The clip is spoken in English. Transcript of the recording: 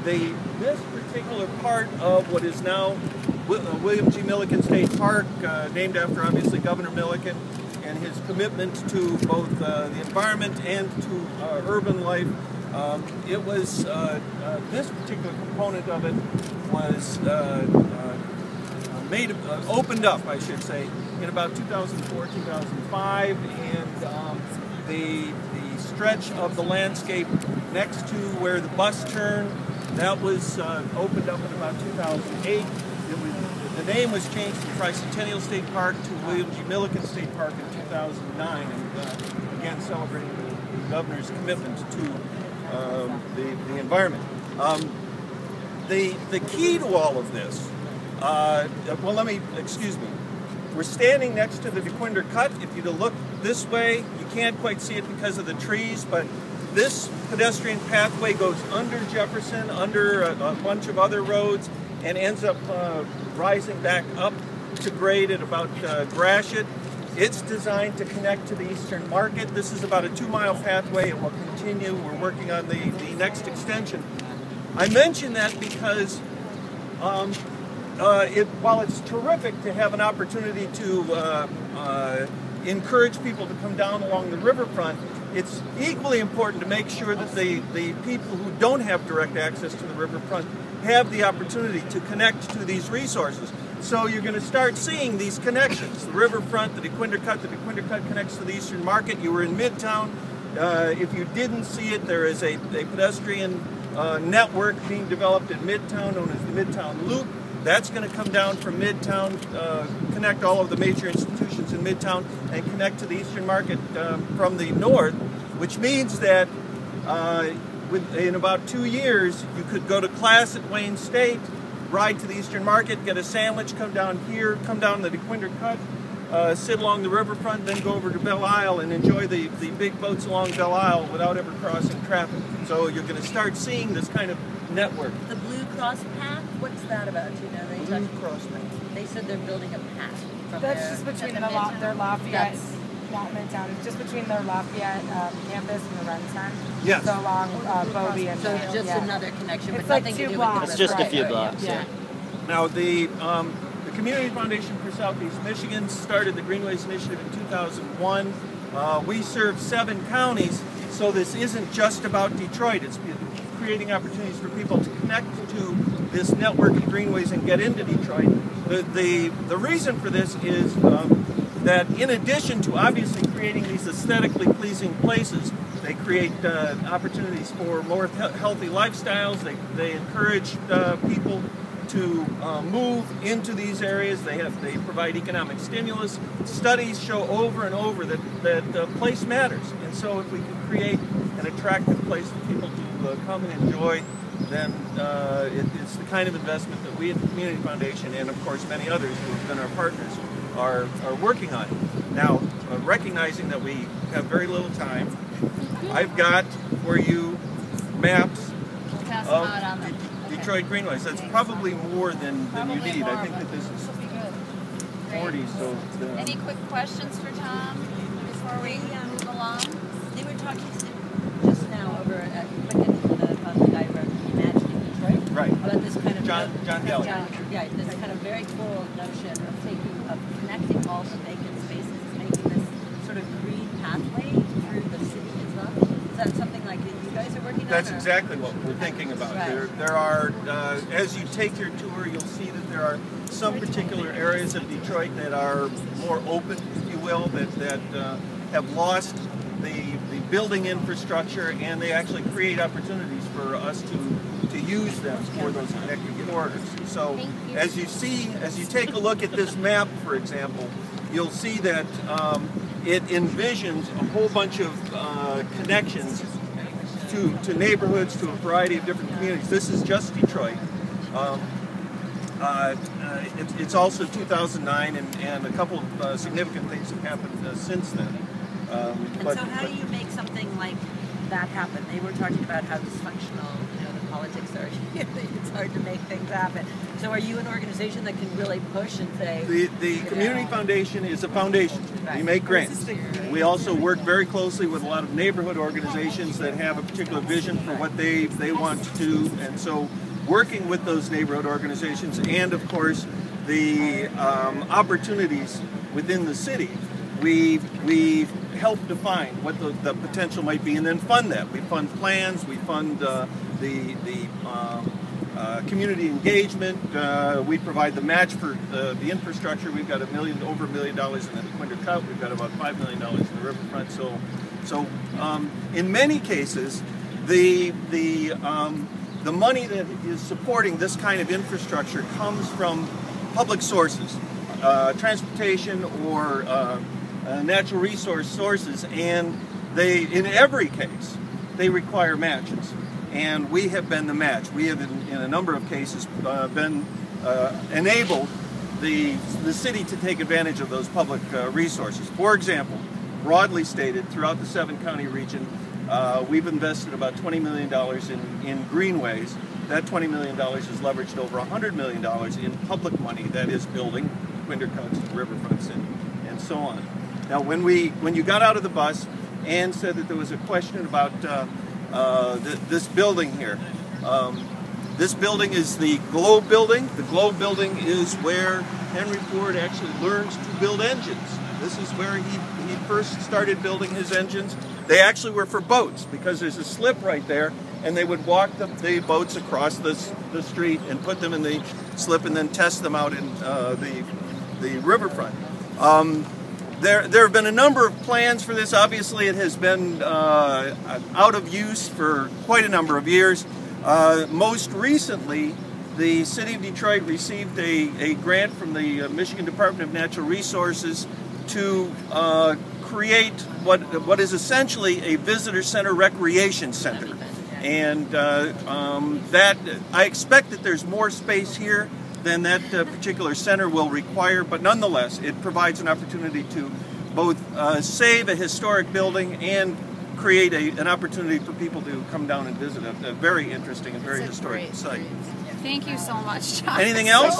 This particular part of what is now William G. Milliken State Park, named after obviously Governor Milliken, and his commitment to both the environment and to urban life. It was this particular component of it was opened up, I should say, in about 2004, 2005, and the stretch of the landscape next to where the bus turned, that was opened up in about 2008. The name was changed from Tricentennial State Park to William G. Milliken State Park in 2009, and again celebrating the governor's commitment to the environment. The key to all of this, excuse me. We're standing next to the Dequindre Cut. If you look this way, you can't quite see it because of the trees, but this pedestrian pathway goes under Jefferson, under a bunch of other roads, and ends up rising back up to grade at about Gratiot. It's designed to connect to the Eastern Market. This is about a 2-mile pathway. It will continue. We're working on the next extension. I mention that because while it's terrific to have an opportunity to encourage people to come down along the riverfront, it's equally important to make sure that the people who don't have direct access to the riverfront have the opportunity to connect to these resources. So you're going to start seeing these connections. The riverfront, the Dequindre Cut connects to the Eastern Market. You were in Midtown. If you didn't see it, there is a pedestrian network being developed in Midtown known as the Midtown Loop. That's going to come down from Midtown, connect all of the major institutions in Midtown, and connect to the Eastern Market from the north, which means that in about 2 years, you could go to class at Wayne State, ride to the Eastern Market, get a sandwich, come down here, come down the Dequindre Cut, sit along the riverfront, then go over to Belle Isle and enjoy the big boats along Belle Isle without ever crossing traffic. So you're going to start seeing this kind of network. The Blue Cross path, what's that about? Do you know? Blue Cross path. They said they're building a path. From That's just between their Lafayette, not Midtown. It's just between their Lafayette campus and the Renaissance. Yes. So along Bobby and so just another connection, it's but like nothing 2 to do blocks. with It's just a few blocks. Yeah. Now, the Community Foundation for Southeast Michigan started the Greenways Initiative in 2001. We serve 7 counties, so this isn't just about Detroit. It's creating opportunities for people to connect to this network of greenways and get into Detroit. The reason for this is that in addition to obviously creating these aesthetically pleasing places, they create opportunities for more healthy lifestyles. They encourage people to move into these areas. They provide economic stimulus. Studies show over and over that place matters. And so if we can create an attractive place for people to come and enjoy, then it's the kind of investment that we at the Community Foundation and of course many others who have been our partners are working on. Now, recognizing that we have very little time, I've got for you maps of Detroit Greenways. That's probably more than you need. I think that this is 40. So any quick questions for Tom before we move along? They were talking just now over at Milliken on the guy wrote Imagining Detroit. Right. About this kind of John Gallagher. Yeah, this kind of very cool notion of connecting all the vacant spaces, making this sort of green pathway through the city as well. Is that something like that you guys are working on? That's exactly what we're thinking about. Right. There are, as you take your tour, you'll see that there are some particular areas of Detroit that are more open, if you will, that have lost the building infrastructure, and they actually create opportunities for us to use them for those connecting corridors. So as you take a look at this map, for example, you'll see that it envisions a whole bunch of connections to neighborhoods, to a variety of different communities. This is just Detroit. It's also 2009, and a couple of significant things have happened since then. So how do you make something like that happen? They were talking about how dysfunctional, the politics are. It's hard to make things happen. So are you an organization that can really push and say... The Community Foundation is a foundation. We make grants. We also work very closely with a lot of neighborhood organizations that have a particular vision for what they want to do. And so working with those neighborhood organizations and, of course, the opportunities within the city, we help define what the potential might be and then fund that. We fund plans, we fund the community engagement, we provide the match for the infrastructure. We've got over $1 million in the Dequindre Cut. We've got about $5 million in the riverfront. So in many cases, the money that is supporting this kind of infrastructure comes from public sources, transportation or natural resource sources, and in every case, they require matches. And we have been the match. We have, in a number of cases, enabled the city to take advantage of those public resources. For example, broadly stated, throughout the 7-county region, we've invested about $20 million in greenways. That $20 million is leveraged over $100 million in public money that is building Dequindre Cuts, riverfronts, and so on. Now, when you got out of the bus, Ann said that there was a question about this building here. This building is the Globe building. The Globe building is where Henry Ford actually learns to build engines. This is where he first started building his engines. They actually were for boats because there's a slip right there, and they would walk the boats across the street and put them in the slip and then test them out in the riverfront. There have been a number of plans for this. Obviously, it has been out of use for quite a number of years. Most recently, the City of Detroit received a grant from the Michigan Department of Natural Resources to create what is essentially a visitor center recreation center. And that I expect that there's more space here than that particular center will require, but nonetheless, it provides an opportunity to both save a historic building and create an opportunity for people to come down and visit a very interesting and very historic site. Thank you so much, John. Anything else?